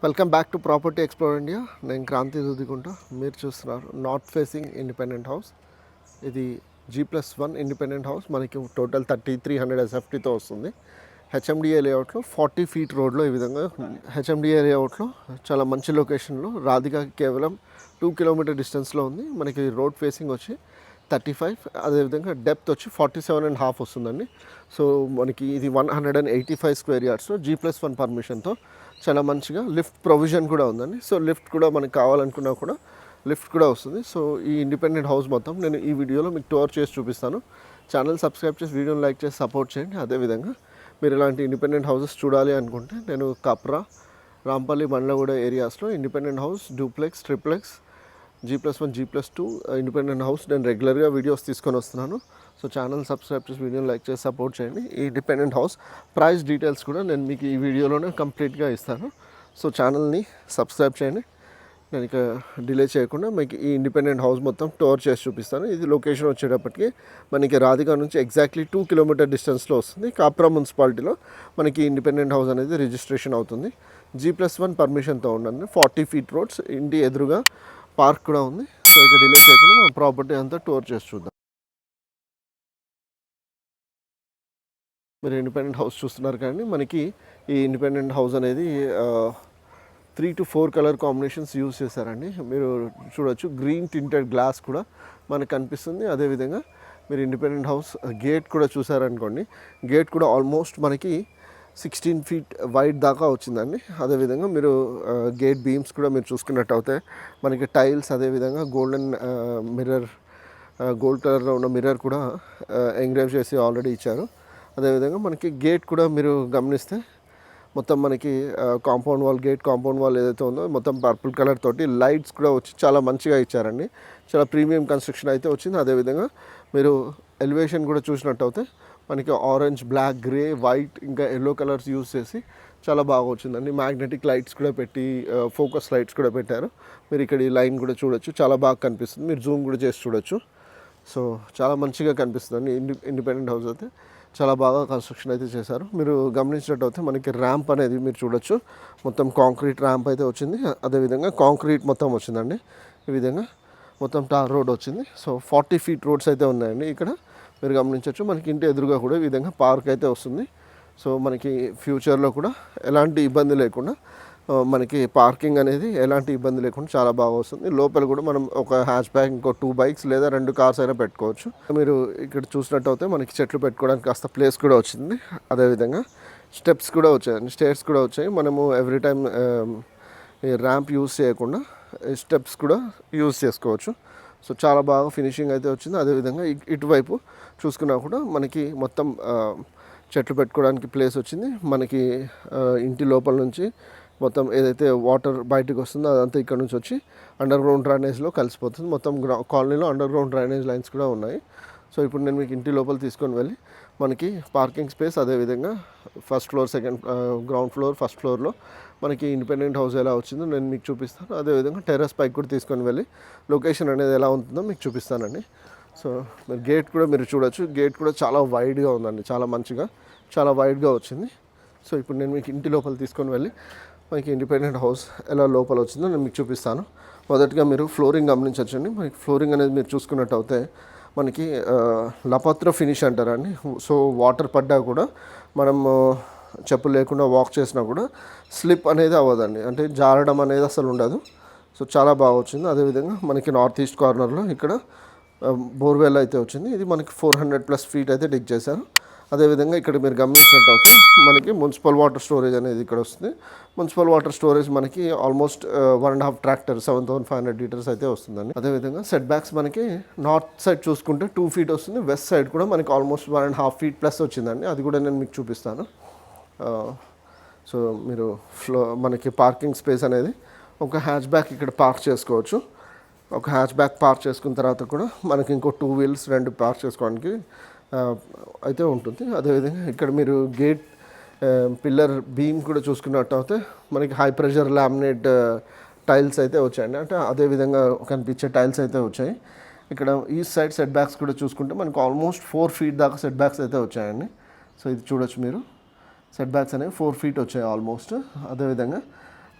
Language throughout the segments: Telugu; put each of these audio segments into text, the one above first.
Welcome back to property explore India. నేను క్రాంతి దుద్దికుంటా. మీరు చూస్తున్నారు నార్త్ ఫేసింగ్ ఇండిపెండెంట్ హౌస్. ఇది G+1 ఇండిపెండెంట్ హౌస్. మనకి టోటల్ 3300 SFTతో వస్తుంది. హెచ్ఎండిఏ లేఅవుట్లో 40 ఫీట్ రోడ్లో ఈ విధంగా హెచ్ఎండిఏ లేఅవుట్లో చాలా మంచి లొకేషన్లో రాధికాకి కేవలం 2 కిలోమీటర్ డిస్టెన్స్లో ఉంది. మనకి రోడ్ ఫేసింగ్ వచ్చి 35, అదేవిధంగా డెప్త్ వచ్చి 47.5 వస్తుందండి. సో మనకి ఇది 185 స్క్వేర్ యార్డ్స్లో G+1 పర్మిషన్తో చాలా మంచిగా లిఫ్ట్ ప్రొవిజన్ కూడా ఉందండి. సో లిఫ్ట్ కూడా మనకి కావాలనుకున్నా కూడా లిఫ్ట్ కూడా వస్తుంది. సో ఈ ఇండిపెండెంట్ హౌస్ మొత్తం నేను ఈ వీడియోలో మీకు టూర్ చేసి చూపిస్తాను. ఛానల్ సబ్స్క్రైబ్ చేసి వీడియోని లైక్ చేసి సపోర్ట్ చేయండి. అదేవిధంగా మీరు ఇలాంటి ఇండిపెండెంట్ హౌసెస్ చూడాలి అనుకుంటే నేను కప్రా, రాంపల్లి, బండ్లగూడ ఏరియాస్లో independent house, duplex, triplex, G+1, G+2 independent house నేను రెగ్యులర్గా వీడియోస్ తీసుకొని వస్తున్నాను. సో ఛానల్ సబ్స్క్రైబ్ చేసి వీడియోని లైక్ చేసి సపోర్ట్ చేయండి. ఈ ఇండిపెండెంట్ హౌస్ ప్రైస్ డీటెయిల్స్ కూడా నేను మీకు ఈ వీడియోలోనే కంప్లీట్గా ఇస్తాను. సో ఛానల్ని సబ్స్క్రైబ్ చేయండి. నేను ఇక డిలే చేయకుండా మీకు ఈ ఇండిపెండెంట్ హౌస్ మొత్తం టూర్ చేసి చూపిస్తాను. ఇది లొకేషన్ వచ్చేటప్పటికి మనకి రాధికా నుంచి ఎగ్జాక్ట్లీ 2 కిలోమీటర్ డిస్టెన్స్లో వస్తుంది. కాప్రా మున్సిపాలిటీలో మనకి ఇండిపెండెంట్ హౌస్ అనేది రిజిస్ట్రేషన్ అవుతుంది. G+1 పర్మిషన్తో ఉండండి. 40 ఫీట్ రోడ్స్, ఇంటి ఎదురుగా పార్క్ కూడా ఉంది. సో ఇక డిలే చేయకుండా మనం ప్రాపర్టీ అంతా టూర్ చేసి చూద్దాం. మీరు ఇండిపెండెంట్ హౌస్ చూస్తున్నారు కానీ మనకి ఈ ఇండిపెండెంట్ హౌస్ అనేది 3 to 4 కలర్ కాంబినేషన్స్ యూజ్ చేశారండి. మీరు చూడొచ్చు గ్రీన్ టింటెడ్ గ్లాస్ కూడా మనకు కనిపిస్తుంది. అదేవిధంగా మీరు ఇండిపెండెంట్ హౌస్ గేట్ కూడా చూసారనుకోండి, గేట్ కూడా ఆల్మోస్ట్ మనకి 16 ఫీట్ వైడ్ దాకా వచ్చిందండి. అదేవిధంగా మీరు గేట్ బీమ్స్ కూడా మీరు చూసుకున్నట్టయితే మనకి టైల్స్, అదేవిధంగా గోల్డెన్ మిర్రర్, గోల్డ్ కలర్లో ఉన్న మిర్రర్ కూడా ఎంగ్రేవ్ చేసి ఆల్రెడీ ఇచ్చారు. అదేవిధంగా మనకి గేట్ కూడా మీరు గమనిస్తే మొత్తం మనకి compound wall, gate compound wall ఏదైతే ఉందో మొత్తం పర్పుల్ కలర్ తోటి లైట్స్ కూడా వచ్చి చాలా మంచిగా ఇచ్చారండి. చాలా ప్రీమియం కన్స్ట్రక్షన్ అయితే వచ్చింది. అదేవిధంగా మీరు ఎలివేషన్ కూడా చూసినట్టయితే మనకి ఆరెంజ్, బ్లాక్, గ్రే, వైట్ ఇంకా ఎల్లో కలర్స్ యూజ్ చేసి చాలా బాగా వచ్చిందండి. మ్యాగ్నెటిక్ లైట్స్ కూడా పెట్టి ఫోకస్ లైట్స్ కూడా పెట్టారు. మీరు ఇక్కడ ఈ లైన్ కూడా చూడొచ్చు, చాలా బాగా కనిపిస్తుంది. మీరు జూమ్ కూడా చేసి చూడొచ్చు. సో చాలా మంచిగా కనిపిస్తుందండి. ఇండిపెండెంట్ హౌస్ అయితే చాలా బాగా కన్స్ట్రక్షన్ అయితే చేశారు. మీరు గమనించినట్టయితే మనకి ర్యాంప్ అనేది మీరు చూడొచ్చు. మొత్తం కాంక్రీట్ ర్యాంప్ అయితే వచ్చింది. అదేవిధంగా కాంక్రీట్ మొత్తం వచ్చిందండి. ఈ విధంగా మొత్తం టార్ రోడ్ వచ్చింది. సో 40 ఫీట్ రోడ్స్ అయితే ఉన్నాయండి. ఇక్కడ మీరు గమనించవచ్చు. మనకి ఇంటి ఎదురుగా కూడా ఈ విధంగా పార్క్ అయితే వస్తుంది. సో మనకి ఫ్యూచర్లో కూడా ఎలాంటి ఇబ్బంది లేకుండా మనకి పార్కింగ్ అనేది ఎలాంటి ఇబ్బంది లేకుండా చాలా బాగా వస్తుంది. లోపల కూడా మనం ఒక హ్యాచ్ బ్యాక్, ఇంకో 2 బైక్స్ లేదా 2 కార్స్ అయినా పెట్టుకోవచ్చు. మీరు ఇక్కడ చూసినట్టయితే మనకి చెట్లు పెట్టుకోవడానికి కాస్త ప్లేస్ కూడా వచ్చింది. అదేవిధంగా స్టెప్స్ కూడా వచ్చాయండి, స్టేర్స్ కూడా వచ్చాయి. మనము ఎవ్రీ టైం ఈ ర్యాంప్ యూజ్ చేయకుండా స్టెప్స్ కూడా యూజ్ చేసుకోవచ్చు. సో చాలా బాగా ఫినిషింగ్ అయితే వచ్చింది. అదేవిధంగా ఇటువైపు చూసుకున్నా కూడా మనకి మొత్తం చెట్లు పెట్టుకోవడానికి ప్లేస్ వచ్చింది. మనకి ఇంటి లోపల నుంచి మొత్తం ఏదైతే వాటర్ బయటకు వస్తుందో అదంతా ఇక్కడ నుంచి వచ్చి అండర్ గ్రౌండ్ డ్రైనేజ్లో కలిసిపోతుంది. మొత్తం కాలనీలో అండర్ గ్రౌండ్ డ్రైనేజ్ లైన్స్ కూడా ఉన్నాయి. సో ఇప్పుడు నేను మీకు ఇంటి లోపల తీసుకొని వెళ్ళి మనకి పార్కింగ్ స్పేస్, అదేవిధంగా first floor, ground floor, first ఫ్లోర్లో మనకి ఇండిపెండెంట్ హౌస్ ఎలా వచ్చిందో నేను మీకు చూపిస్తాను. అదేవిధంగా టెర్రస్ పైకి కూడా తీసుకొని వెళ్ళి లొకేషన్ అనేది ఎలా ఉంటుందో మీకు చూపిస్తానండి. సో మీరు గేట్ కూడా మీరు చూడొచ్చు. గేట్ కూడా చాలా వైడ్గా ఉందండి, చాలా మంచిగా, చాలా వైడ్గా వచ్చింది. సో ఇప్పుడు నేను మీకు ఇంటి లోపల తీసుకొని వెళ్ళి మనకి ఇండిపెండెంట్ హౌస్ ఎలా లోపల వచ్చిందో నేను మీకు చూపిస్తాను. మొదటిగా మీరు ఫ్లోరింగ్ గమనించవచ్చండి. మనకి ఫ్లోరింగ్ అనేది మీరు చూసుకున్నట్టయితే మనకి లపత్ర ఫినిష్ అంటారండి. సో వాటర్ పడ్డా కూడా మనం చెప్పులు లేకుండా వాక్ చేసినా కూడా స్లిప్ అనేది అవ్వదండి, అంటే జారడం అనేది అసలు ఉండదు. సో చాలా బాగా వచ్చింది. అదేవిధంగా మనకి నార్త్ ఈస్ట్ కార్నర్లో ఇక్కడ బోర్వెల్ అయితే వచ్చింది. ఇది మనకి 400+ ఫీట్ అయితే డిగ్ చేశారు. అదేవిధంగా ఇక్కడ మీరు గమనించినట్టయితే మనకి మున్సిపల్ వాటర్ స్టోరేజ్ అనేది ఇక్కడ వస్తుంది. మున్సిపల్ వాటర్ స్టోరేజ్ మనకి ఆల్మోస్ట్ 1.5 ట్రాక్టర్ 7500 లీటర్స్ అయితే వస్తుందండి. అదేవిధంగా సెట్ బ్యాక్స్ మనకి నార్త్ సైడ్ చూసుకుంటే 2 ఫీట్ వస్తుంది. వెస్ట్ సైడ్ కూడా మనకి ఆల్మోస్ట్ 1.5 ఫీట్ ప్లస్ వచ్చిందండి. అది కూడా నేను మీకు చూపిస్తాను. సో మీరు మనకి పార్కింగ్ స్పేస్ అనేది ఒక హ్యాచ్ బ్యాక్ ఇక్కడ పార్క్ చేసుకోవచ్చు. ఒక హ్యాచ్ బ్యాక్ పార్క్ చేసుకున్న తర్వాత కూడా మనకి ఇంకో 2 వీల్స్ 2 పార్క్ చేసుకోవడానికి అయితే ఉంటుంది. అదేవిధంగా ఇక్కడ మీరు గేట్ పిల్లర్ బీమ్ కూడా చూసుకున్నట్టయితే మనకి హై ప్రెషర్ లామినేట్ టైల్స్ అయితే వచ్చాయండి. అంటే అదేవిధంగా కనిపించే టైల్స్ అయితే వచ్చాయి. ఇక్కడ ఈ సైడ్ సెట్ బ్యాక్స్ కూడా చూసుకుంటే మనకు ఆల్మోస్ట్ 4 ఫీట్ దాకా సెట్ బ్యాక్స్ అయితే వచ్చాయండి. సో ఇది చూడొచ్చు మీరు, సెట్ బ్యాక్స్ అనేవి 4 ఫీట్ వచ్చాయి ఆల్మోస్ట్. అదేవిధంగా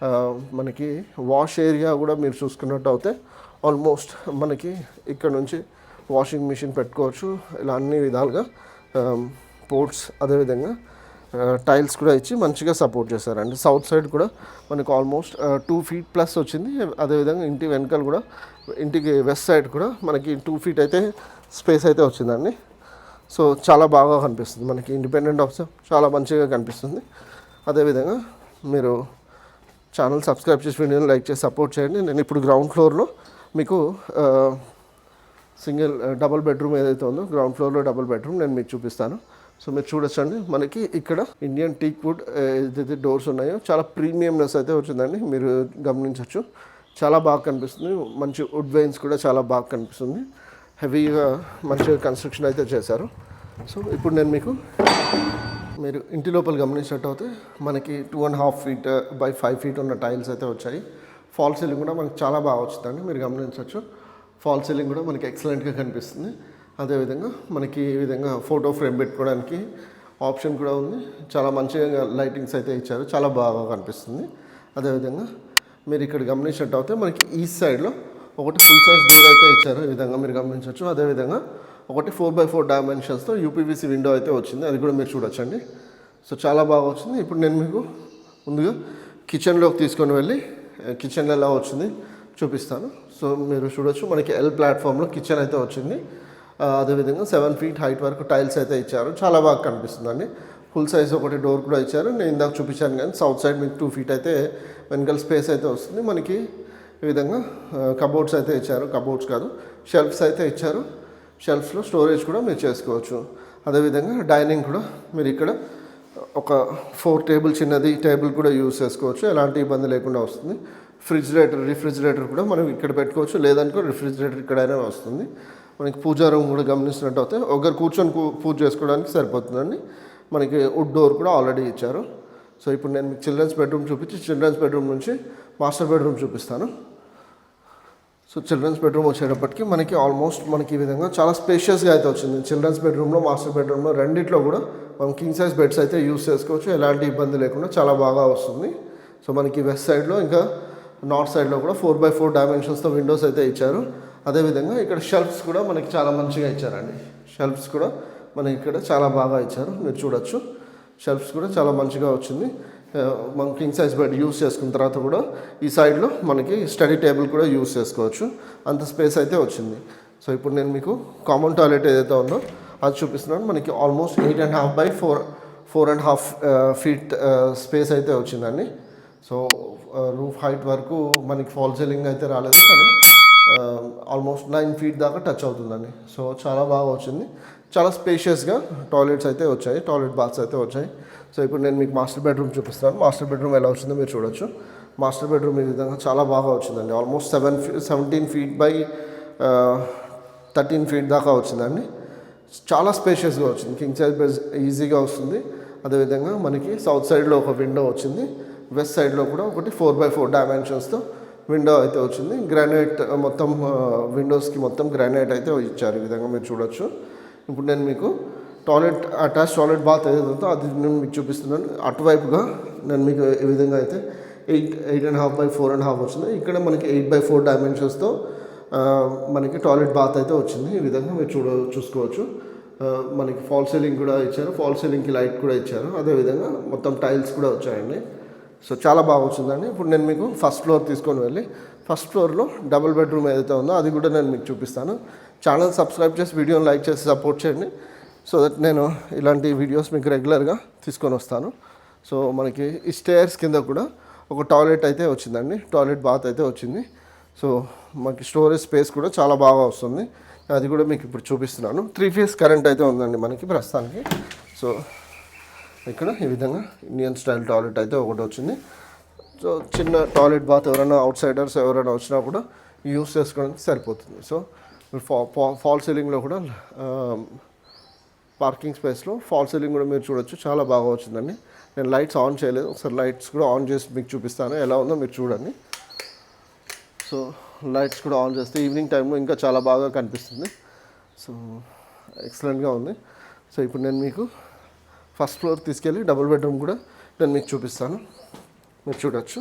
మనకి వాష్ ఏరియా కూడా మీరు చూసుకున్నట్టు అయితే ఆల్మోస్ట్ మనకి ఇక్కడ నుంచి వాషింగ్ మిషన్ పెట్టుకోవచ్చు. ఇలా అన్ని విధాలుగా పోర్ట్స్, అదేవిధంగా టైల్స్ కూడా ఇచ్చి మంచిగా సపోర్ట్ చేశారండి. సౌత్ సైడ్ కూడా మనకు ఆల్మోస్ట్ 2 feet ప్లస్ వచ్చింది. అదేవిధంగా ఇంటి వెనకాల కూడా, ఇంటికి వెస్ట్ సైడ్ కూడా మనకి 2 feet అయితే స్పేస్ అయితే వచ్చిందండి. సో చాలా బాగా కనిపిస్తుంది మనకి ఇండిపెండెంట్ హౌస్, చాలా మంచిగా కనిపిస్తుంది. అదేవిధంగా మీరు ఛానల్ సబ్స్క్రైబ్ చేసి వీడియోని లైక్ చేసి సపోర్ట్ చేయండి. నేను ఇప్పుడు గ్రౌండ్ ఫ్లోర్లో మీకు సింగిల్ డబుల్ బెడ్రూమ్ ఏదైతే ఉందో, గ్రౌండ్ ఫ్లోర్లో డబుల్ బెడ్రూమ్ నేను మీకు చూపిస్తాను. సో మీరు చూడొచ్చండి, మనకి ఇక్కడ ఇండియన్ టీక్ వుడ్ ఏదైతే డోర్స్ ఉన్నాయో చాలా ప్రీమియంనెస్ అయితే వచ్చిందండి. మీరు గమనించవచ్చు, చాలా బాగా కనిపిస్తుంది. మంచి వుడ్ వెయిన్స్ కూడా చాలా బాగా కనిపిస్తుంది. హెవీగా మంచిగా కన్స్ట్రక్షన్ అయితే చేశారు. సో ఇప్పుడు నేను మీకు, మీరు ఇంటి లోపల గమనించినట్టయితే మనకి 2.5 feet by 5 feet ఉన్న టైల్స్ అయితే వచ్చాయి. ఫాల్ సీలింగ్ కూడా మనకి చాలా బాగా వచ్చిందండి. మీరు గమనించవచ్చు, ఫాల్ సీలింగ్ కూడా మనకి ఎక్సలెంట్గా కనిపిస్తుంది. అదేవిధంగా మనకి ఈ విధంగా ఫోటో ఫ్రేమ్ పెట్టుకోవడానికి ఆప్షన్ కూడా ఉంది. చాలా మంచిగా లైటింగ్స్ అయితే ఇచ్చారు, చాలా బాగా కనిపిస్తుంది. అదేవిధంగా మీరు ఇక్కడ గమనించినట్టయితే మనకి ఈస్ట్ సైడ్లో ఒకటి ఫుల్ సైజ్ డోర్ అయితే ఇచ్చారు. ఈ విధంగా మీరు గమనించవచ్చు. అదేవిధంగా ఒకటి 4x4 డైమెన్షన్స్తో యూపీవీసీ విండో అయితే వచ్చింది, అది కూడా మీరు చూడొచ్చండి. సో చాలా బాగా వచ్చింది. ఇప్పుడు నేను మీకు ముందుగా కిచెన్లోకి తీసుకొని వెళ్ళి కిచెన్లో ఎలా వచ్చింది చూపిస్తాను. సో మీరు చూడొచ్చు, మనకి ఎల్ ప్లాట్ఫామ్లో కిచెన్ అయితే వచ్చింది. అదేవిధంగా 7 feet హైట్ వరకు టైల్స్ అయితే ఇచ్చారు, చాలా బాగా కనిపిస్తుందండి. ఫుల్ సైజ్ ఒకటి డోర్ కూడా ఇచ్చారు. నేను ఇందాక చూపించాను కానీ సౌత్ సైడ్ మీకు 2 feet అయితే వెనకాల స్పేస్ అయితే వస్తుంది. మనకి ఈ విధంగా కబోర్డ్స్ అయితే ఇచ్చారు, కబోర్డ్స్ కాదు షెల్ఫ్స్ అయితే ఇచ్చారు. షెల్ఫ్స్లో స్టోరేజ్ కూడా మీరు చేసుకోవచ్చు. అదేవిధంగా డైనింగ్ కూడా మీరు ఇక్కడ ఒక 4 టేబుల్ చిన్నది టేబుల్ కూడా యూజ్ చేసుకోవచ్చు, ఎలాంటి ఇబ్బంది లేకుండా వస్తుంది. రిఫ్రిజిరేటర్ కూడా మనం ఇక్కడ పెట్టుకోవచ్చు, లేదనుకో రిఫ్రిజిరేటర్ ఇక్కడైనా వస్తుంది. మనకి పూజా రూమ్ కూడా గమనిస్తున్నట్టయితే ఒకరు కూర్చొని పూజ చేసుకోవడానికి సరిపోతుందండి. మనకి వుడ్ డోర్ కూడా ఆల్రెడీ ఇచ్చారు. సో ఇప్పుడు నేను మీకు చిల్డ్రన్స్ బెడ్రూమ్ చూపించి చిల్డ్రన్స్ బెడ్రూమ్ నుంచి మాస్టర్ బెడ్రూమ్ చూపిస్తాను. సో చిల్డ్రన్స్ బెడ్రూమ్ వచ్చేటప్పటికి మనకి ఆల్మోస్ట్ మనకి ఈ విధంగా చాలా స్పేషియస్గా అయితే వచ్చింది. చిల్డ్రన్స్ బెడ్రూమ్లో, మాస్టర్ బెడ్రూమ్లో రెండిట్లో కూడా మనం కింగ్ సైజ్ బెడ్స్ అయితే యూస్ చేసుకోవచ్చు, ఎలాంటి ఇబ్బంది లేకుండా చాలా బాగా వస్తుంది. సో మనకి వెస్ట్ సైడ్లో ఇంకా నార్త్ సైడ్లో కూడా 4x4 డైమెన్షన్స్తో విండోస్ అయితే ఇచ్చారు. అదేవిధంగా ఇక్కడ షెల్ఫ్స్ కూడా మనకి చాలా మంచిగా ఇచ్చారండి. షెల్ఫ్స్ కూడా మనకి ఇక్కడ చాలా బాగా ఇచ్చారు, మీరు చూడొచ్చు. షెల్ఫ్స్ కూడా చాలా మంచిగా వచ్చింది. మనం కింగ్ సైజ్ బెడ్ యూస్ చేసుకున్న తర్వాత కూడా ఈ సైడ్లో మనకి స్టడీ టేబుల్ కూడా యూస్ చేసుకోవచ్చు, అంత స్పేస్ అయితే వచ్చింది. సో ఇప్పుడు నేను మీకు కామన్ టాయిలెట్ ఏదైతే ఉందో అది చూపిస్తున్నాను. మనకి ఆల్మోస్ట్ 8.5 by 4.5 feet స్పేస్ అయితే వచ్చిందండి. సో రూఫ్ హైట్ వరకు మనకి ఫాల్ సీలింగ్ అయితే రాలేదు, కానీ ఆల్మోస్ట్ 9 feet దాకా టచ్ అవుతుందండి. సో చాలా బాగా వచ్చింది. చాలా స్పేషియస్గా టాయిలెట్స్ అయితే వచ్చాయి, టాయిలెట్ బాత్స్ అయితే వచ్చాయి. సో ఇప్పుడు నేను మీకు మాస్టర్ బెడ్రూమ్ చూపిస్తాను. మాస్టర్ బెడ్రూమ్ ఎలా వచ్చిందో మీరు చూడొచ్చు. మాస్టర్ బెడ్రూమ్ ఈ విధంగా చాలా బాగా వచ్చిందండి. ఆల్మోస్ట్ 17 feet by 13 feet దాకా వచ్చిందండి. చాలా స్పేషియస్గా వచ్చింది. కింగ్ సైజ్ బెడ్ ఈజీగా వస్తుంది. అదేవిధంగా మనకి సౌత్ సైడ్లో ఒక విండో వచ్చింది, వెస్ట్ సైడ్లో కూడా ఒకటి 4x4 డైమెన్షన్స్తో విండో అయితే వచ్చింది. గ్రానైట్ మొత్తం విండోస్కి మొత్తం గ్రానైట్ అయితే ఇచ్చారు, ఈ విధంగా మీరు చూడొచ్చు. ఇప్పుడు నేను మీకు టాయిలెట్, అటాచ్ టాయిలెట్ బాత్ ఏదైతే ఉందో అది నేను మీకు చూపిస్తున్నాను. అటువైపుగా నేను మీకు ఈ విధంగా అయితే 8.5 by 4.5 వచ్చింది. ఇక్కడ మనకి 8x4 డైమెన్షన్స్తో మనకి టాయిలెట్ బాత్ అయితే వచ్చింది. ఈ విధంగా మీరు చూసుకోవచ్చు. మనకి ఫాల్ సీలింగ్ కూడా ఇచ్చారు, ఫాల్ సీలింగ్కి లైట్ కూడా ఇచ్చారు. అదేవిధంగా మొత్తం టైల్స్ కూడా వచ్చాయండి. సో చాలా బాగా వచ్చిందండి. ఇప్పుడు నేను మీకు ఫస్ట్ ఫ్లోర్ తీసుకొని వెళ్ళి ఫస్ట్ ఫ్లోర్లో డబుల్ బెడ్రూమ్ ఏదైతే ఉందో అది కూడా నేను మీకు చూపిస్తాను. ఛానల్ సబ్స్క్రైబ్ చేసి వీడియోని లైక్ చేసి సపోర్ట్ చేయండి, సో దట్ నేను ఇలాంటి వీడియోస్ మీకు రెగ్యులర్గా తీసుకొని వస్తాను. సో మనకి ఈ స్టేర్స్ కింద కూడా ఒక టాయిలెట్ అయితే వచ్చిందండి, టాయిలెట్ బాత్ అయితే వచ్చింది. సో మనకి స్టోరేజ్ స్పేస్ కూడా చాలా బాగా వస్తుంది, అది కూడా మీకు ఇప్పుడు చూపిస్తున్నాను. 3 phase కరెంట్ అయితే ఉందండి మనకి ప్రస్తుతానికి. సో ఇక్కడ ఈ విధంగా ఇండియన్ స్టైల్ టాయిలెట్ అయితే ఒకటి వచ్చింది. సో చిన్న టాయిలెట్ బాత్ ఎవరైనా అవుట్ సైడర్స్ ఎవరైనా వచ్చినా కూడా యూస్ చేసుకోవడానికి సరిపోతుంది. సో ఫాల్ సీలింగ్లో కూడా పార్కింగ్ స్పేస్లో ఫాల్ సీలింగ్ కూడా మీరు చూడొచ్చు, చాలా బాగా వచ్చిందండి. నేను లైట్స్ ఆన్ చేయలేదు, ఒకసారి లైట్స్ కూడా ఆన్ చేసి మీకు చూపిస్తాను ఎలా ఉందో మీరు చూడండి. సో లైట్స్ కూడా ఆన్ చేస్తే ఈవినింగ్ టైంలో ఇంకా చాలా బాగా కనిపిస్తుంది. సో ఎక్సలెంట్గా ఉంది. సో ఇప్పుడు నేను మీకు ఫస్ట్ ఫ్లోర్ తీసుకెళ్ళి డబుల్ బెడ్రూమ్ కూడా నేను మీకు చూపిస్తాను, మీరు చూడొచ్చు.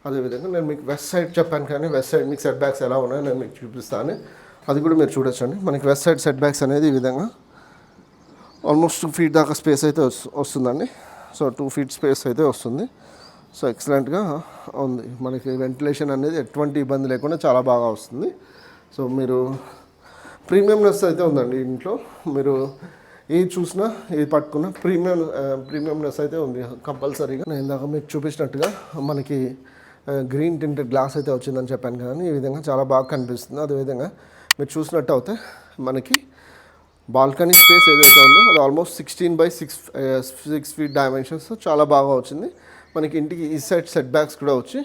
అదేవిధంగా నేను మీకు వెస్ట్ సైడ్ చెప్పాను కానీ వెస్ట్ సైడ్ మీకు సెట్ బ్యాక్స్ ఎలా ఉన్నాయో నేను మీకు చూపిస్తాను. అది కూడా మీరు చూడొచ్చండి. మనకి వెస్ట్ సైడ్ సెట్ బ్యాక్స్ అనేది ఈ విధంగా ఆల్మోస్ట్ 2 feet దాకా స్పేస్ అయితే వస్తుందండి. సో 2 feet స్పేస్ అయితే వస్తుంది. సో ఎక్సలెంట్గా ఉంది. మనకి వెంటిలేషన్ అనేది ఎటువంటి ఇబ్బంది లేకుండా చాలా బాగా వస్తుంది. సో మీరు ప్రీమియంనెస్ అయితే ఉందండి ఇంట్లో. మీరు ఏది చూసినా ఏది పట్టుకున్నా ప్రీమియంనెస్ అయితే ఉంది కంపల్సరీగా. నేను ఇందాక మీకు చూపించినట్టుగా మనకి గ్రీన్ టింటెడ్ గ్లాస్ అయితే వచ్చిందని చెప్పాను కానీ ఈ విధంగా చాలా బాగా కనిపిస్తుంది. అదేవిధంగా మీరు చూసినట్టు అయితే మనకి బాల్కనీ స్పేస్ ఏదైతే ఉందో అది ఆల్మోస్ట్ 16 by 6 feet డైమెన్షన్స్ చాలా బాగా వచ్చింది. మనకి ఇంటికి ఈ సైడ్ సెట్ బ్యాక్స్ కూడా వచ్చి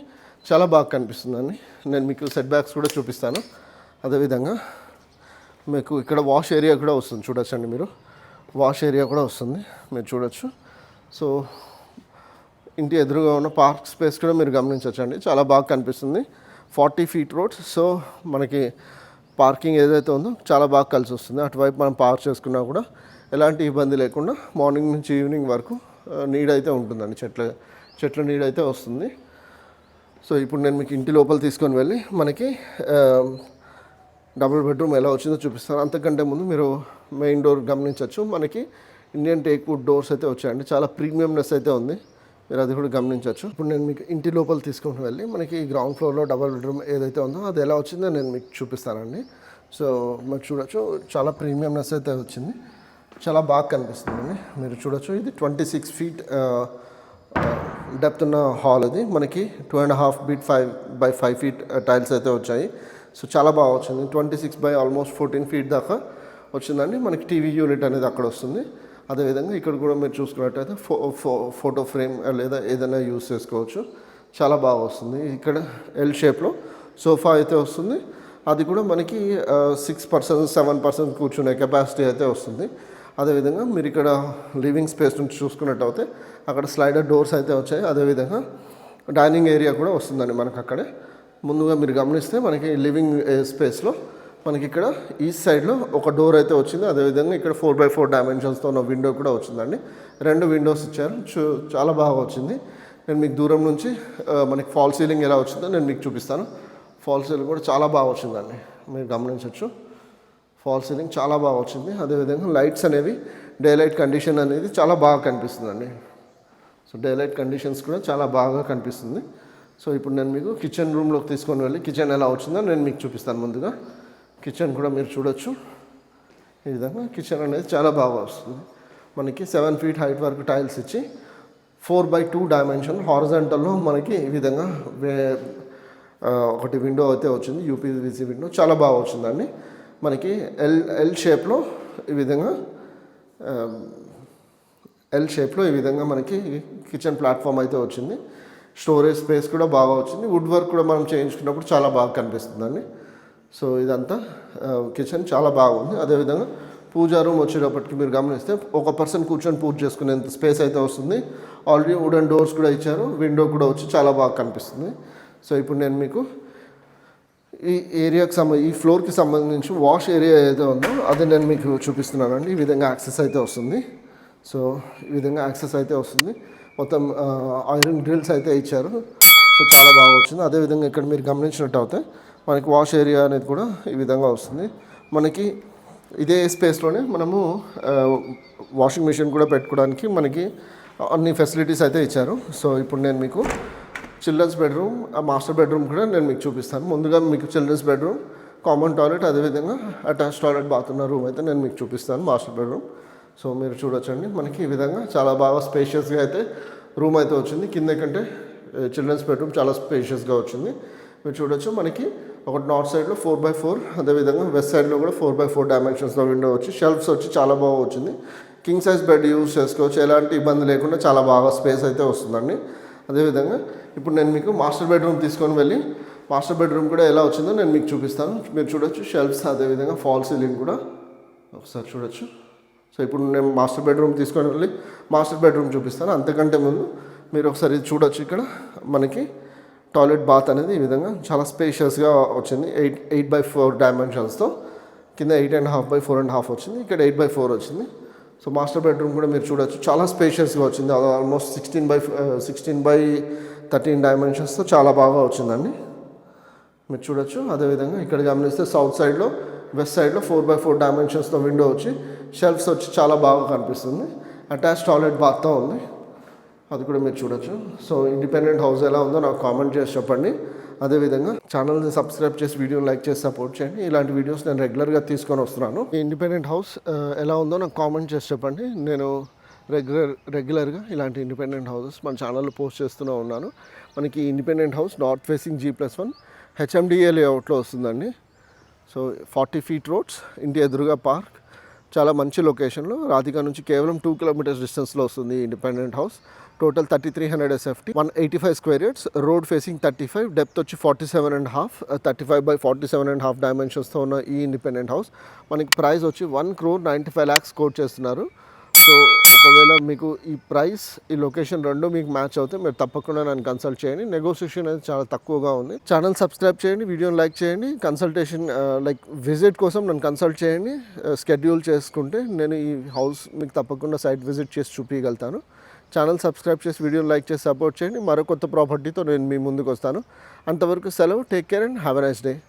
చాలా బాగా కనిపిస్తుందండి. నేను మీకు సెట్ బ్యాక్స్ కూడా చూపిస్తాను. అదేవిధంగా మీకు ఇక్కడ వాష్ ఏరియా కూడా వస్తుంది, చూడొచ్చండి మీరు. వాష్ ఏరియా కూడా వస్తుంది, మీరు చూడొచ్చు. సో ఇంటి ఎదురుగా ఉన్న పార్క్ స్పేస్ కూడా మీరు గమనించవచ్చండి, చాలా బాగా కనిపిస్తుంది. 40 feet రోడ్స్. సో మనకి పార్కింగ్ ఏదైతే ఉందో చాలా బాగా కలిసి వస్తుంది. అటువైపు మనం పార్క్ చేసుకున్నా కూడా ఎలాంటి ఇబ్బంది లేకుండా మార్నింగ్ నుంచి ఈవినింగ్ వరకు నీడ్ అయితే ఉంటుందండి, చెట్ల నీడ్ అయితే వస్తుంది. సో ఇప్పుడు నేను మీకు ఇంటి లోపల తీసుకొని వెళ్ళి మనకి డబుల్ బెడ్రూమ్ ఎలా వచ్చిందో చూపిస్తాను. అంతకంటే ముందు మీరు మెయిన్ డోర్ గమనించవచ్చు. మనకి ఇండియన్ టేక్ వుడ్ డోర్స్ అయితే వచ్చాయండి, చాలా ప్రీమియంనెస్ అయితే ఉంది, మీరు అది కూడా గమనించవచ్చు. ఇప్పుడు నేను మీకు ఇంటి లోపల తీసుకొని వెళ్ళి మనకి గ్రౌండ్ ఫ్లోర్లో డబుల్ బెడ్రూమ్ ఏదైతే ఉందో అది ఎలా వచ్చిందో నేను మీకు చూపిస్తానండి. సో మీరు చూడొచ్చు, చాలా ప్రీమియంనెస్ అయితే వచ్చింది, చాలా బాగా కనిపిస్తుందండి. మీరు చూడొచ్చు, ఇది 26 feet డెప్త్ ఉన్న హాల్. అది మనకి 2.5 by 5 feet టైల్స్ అయితే వచ్చాయి. సో చాలా బాగా వచ్చింది. 26 by almost 14 feet దాకా వచ్చిందండి. మనకి టీవీ యూనిట్ అనేది అక్కడ వస్తుంది. అదేవిధంగా ఇక్కడ కూడా మీరు చూసుకున్నట్టయితే ఫోటో ఫ్రేమ్ లేదా ఏదైనా యూస్ చేసుకోవచ్చు, చాలా బాగా వస్తుంది. ఇక్కడ ఎల్ షేప్లో సోఫా అయితే వస్తుంది. అది కూడా మనకి 6% 7% కూర్చునే కెపాసిటీ అయితే వస్తుంది. అదేవిధంగా మీరు ఇక్కడ లివింగ్ స్పేస్ నుంచి చూసుకున్నట్టయితే అక్కడ స్లైడర్ డోర్స్ అయితే వచ్చాయి. అదేవిధంగా డైనింగ్ ఏరియా కూడా వస్తుందండి మనకు అక్కడే. ముందుగా మీరు గమనిస్తే మనకి లివింగ్ స్పేస్లో మనకి ఇక్కడ ఈస్ట్ సైడ్లో ఒక డోర్ అయితే వచ్చింది. అదేవిధంగా ఇక్కడ 4x4 డైమెన్షన్స్తో ఉన్న విండో కూడా వచ్చిందండి. 2 విండోస్ ఇచ్చారు, చాలా బాగా వచ్చింది. నేను మీకు దూరం నుంచి మనకి ఫాల్ సీలింగ్ ఎలా వచ్చిందో నేను మీకు చూపిస్తాను. ఫాల్ సీలింగ్ కూడా చాలా బాగా వచ్చిందండి, మీరు గమనించవచ్చు. ఫాల్ సీలింగ్ చాలా బాగా వచ్చింది. అదేవిధంగా లైట్స్ అనేవి డే లైట్ కండిషన్ అనేది చాలా బాగా కనిపిస్తుందండి. సో డే లైట్ కండిషన్స్ కూడా చాలా బాగా కనిపిస్తుంది. సో ఇప్పుడు నేను మీకు కిచెన్ రూమ్లోకి తీసుకొని వెళ్ళి కిచెన్ ఎలా వచ్చిందో నేను మీకు చూపిస్తాను. ముందుగా కిచెన్ కూడా మీరు చూడొచ్చు, ఈ విధంగా కిచెన్ అనేది చాలా బాగా వస్తుంది. మనకి 7 feet హైట్ వరకు టైల్స్ ఇచ్చి 4x2 డైమెన్షన్ హారిజాంటల్లో మనకి ఈ విధంగా ఒకటి విండో అయితే వచ్చింది, యూపీవీసీ విండో, చాలా బాగా వచ్చిందండి. మనకి ఎల్ షేప్లో ఈ విధంగా ఈ విధంగా మనకి కిచెన్ ప్లాట్ఫామ్ అయితే వచ్చింది. స్టోరేజ్ స్పేస్ కూడా బాగా వచ్చింది. వుడ్ వర్క్ కూడా మనం చేయించుకున్నప్పుడు చాలా బాగా కనిపిస్తుందండి. సో ఇదంతా కిచెన్ చాలా బాగుంది. అదేవిధంగా పూజా రూమ్ వచ్చేటప్పటికి మీరు గమనిస్తే ఒక పర్సన్ కూర్చొని పూజ చేసుకునేంత స్పేస్ అయితే వస్తుంది. ఆల్రెడీ వుడెన్ డోర్స్ కూడా ఇచ్చారు, విండో కూడా వచ్చి చాలా బాగా కనిపిస్తుంది. సో ఇప్పుడు నేను మీకు ఈ ఏరియాకి ఈ ఫ్లోర్కి సంబంధించి వాష్ ఏరియా ఏదో ఉందో అది నేను మీకు చూపిస్తున్నానండి. ఈ విధంగా యాక్సెస్ అయితే వస్తుంది. సో ఈ విధంగా యాక్సెస్ అయితే వస్తుంది. మొత్తం ఐరన్ గ్రిల్స్ అయితే ఇచ్చారు. సో చాలా బాగా వచ్చింది. అదేవిధంగా ఇక్కడ మీరు గమనించినట్టు అయితే మనకి వాష్ ఏరియా అనేది కూడా ఈ విధంగా వస్తుంది. మనకి ఇదే స్పేస్లోనే మనము వాషింగ్ మిషన్ కూడా పెట్టుకోవడానికి మనకి అన్ని ఫెసిలిటీస్ అయితే ఇచ్చారు. సో ఇప్పుడు నేను మీకు చిల్డ్రన్స్ బెడ్రూమ్, మాస్టర్ బెడ్రూమ్ కూడా నేను మీకు చూపిస్తాను. ముందుగా మీకు చిల్డ్రన్స్ బెడ్రూమ్, కామన్ టాయిలెట్, అదేవిధంగా అటాచ్ టాయిలెట్ బాత్రూమ్ రూమ్ అయితే నేను మీకు చూపిస్తాను, మాస్టర్ బెడ్రూమ్. సో మీరు చూడొచ్చండి, మనకి ఈ విధంగా చాలా బాగా స్పేషియస్గా అయితే రూమ్ అయితే వచ్చింది. కింద కంటే చిల్డ్రన్స్ బెడ్రూమ్ చాలా స్పేషియస్గా వచ్చింది. మీరు చూడొచ్చు, మనకి ఒకటి నార్త్ సైడ్లో 4x4, అదేవిధంగా వెస్ట్ సైడ్లో కూడా 4x4 డైమెన్షన్స్లో విండో వచ్చి షెల్ఫ్స్ వచ్చి చాలా బాగా వచ్చింది. కింగ్ సైజ్ బెడ్ యూజ్ చేసుకోవచ్చు, ఎలాంటి ఇబ్బంది లేకుండా చాలా బాగా స్పేస్ అయితే వస్తుందండి. అదేవిధంగా ఇప్పుడు నేను మీకు మాస్టర్ బెడ్రూమ్ తీసుకొని వెళ్ళి మాస్టర్ బెడ్రూమ్ కూడా ఎలా వచ్చిందో నేను మీకు చూపిస్తాను. మీరు చూడొచ్చు షెల్ఫ్స్, అదేవిధంగా ఫాల్ సీలింగ్ కూడా ఒకసారి చూడొచ్చు. సో ఇప్పుడు నేను మాస్టర్ బెడ్రూమ్ తీసుకొని వెళ్ళి మాస్టర్ బెడ్రూమ్ చూపిస్తాను. అంతకంటే ముందు మీరు ఒకసారి చూడొచ్చు, ఇక్కడ మనకి టాయిలెట్ బాత్ అనేది ఈ విధంగా చాలా స్పేషియస్గా వచ్చింది. 8x4 డైమెన్షన్స్తో, కింద 8.5 by 4.5 వచ్చింది, ఇక్కడ 8x4 వచ్చింది. సో మాస్టర్ బెడ్రూమ్ కూడా మీరు చూడొచ్చు, చాలా స్పేషియస్గా వచ్చింది. ఆల్మోస్ట్ 16 by 13 డైమెన్షన్స్తో చాలా బాగా వచ్చిందండి. మీరు చూడొచ్చు. అదేవిధంగా ఇక్కడ గమనిస్తే సౌత్ సైడ్లో, వెస్ట్ సైడ్లో 4x4 డైమెన్షన్స్తో విండో వచ్చి షెల్ఫ్స్ వచ్చి చాలా బాగా కనిపిస్తుంది. అటాచ్ టాయిలెట్ బాత్తో ఉంది, అది కూడా మీరు చూడొచ్చు. సో ఇండిపెండెంట్ హౌస్ ఎలా ఉందో నాకు కామెంట్ చేసి చెప్పండి. అదేవిధంగా ఛానల్ని సబ్స్క్రైబ్ చేసి వీడియోని లైక్ చేసి సపోర్ట్ చేయండి. ఇలాంటి వీడియోస్ నేను రెగ్యులర్గా తీసుకొని వస్తున్నాను. ఈ ఇండిపెండెంట్ హౌస్ ఎలా ఉందో నాకు కామెంట్ చేసి చెప్పండి. నేను రెగ్యులర్గా ఇలాంటి ఇండిపెండెంట్ హౌసెస్ మన ఛానల్లో పోస్ట్ చేస్తూనే ఉన్నాను. మనకి independent house north facing G+1 HMDA లేఅవుట్లో వస్తుందండి. సో 40 feet రోడ్స్, ఇంటి ఎదురుగా పార్క్, చాలా మంచి లొకేషన్లో రాధికా నుంచి కేవలం 2 kilometers డిస్టెన్స్లో వస్తుంది ఈ independent house. Total 3300 SFT, 185 square yards, road facing 35, depth వచ్చి 47.5, 35x47.5 డైమెన్షన్స్తో ఉన్న ఈ ఇండిపెండెంట్ హౌస్ మనకి ప్రైస్ వచ్చి 1,95 lakhs కోట్ చేస్తున్నారు. సో ఒకవేళ మీకు ఈ ప్రైస్, ఈ లొకేషన్ రెండు మీకు మ్యాచ్ అవుతే మీరు తప్పకుండా నన్ను కన్సల్ట్ చేయండి. నెగోషియేషన్ అనేది చాలా తక్కువగా ఉంది. ఛానల్ సబ్స్క్రైబ్ చేయండి, వీడియోని లైక్ చేయండి. కన్సల్టేషన్ లైక్ విజిట్ కోసం నన్ను కన్సల్ట్ చేయండి. స్కెడ్యూల్ చేసుకుంటే నేను ఈ హౌస్ మీకు తప్పకుండా సైట్ విజిట్ చేసి చూపించగలుగుతాను. ఛానల్ సబ్స్క్రైబ్ చేసి వీడియోని లైక్ చేసి సపోర్ట్ చేయండి. మరో కొత్త ప్రాపర్టీతో నేను మీ ముందుకు వస్తాను. అంతవరకు సెలవు. Take care and have a nice day.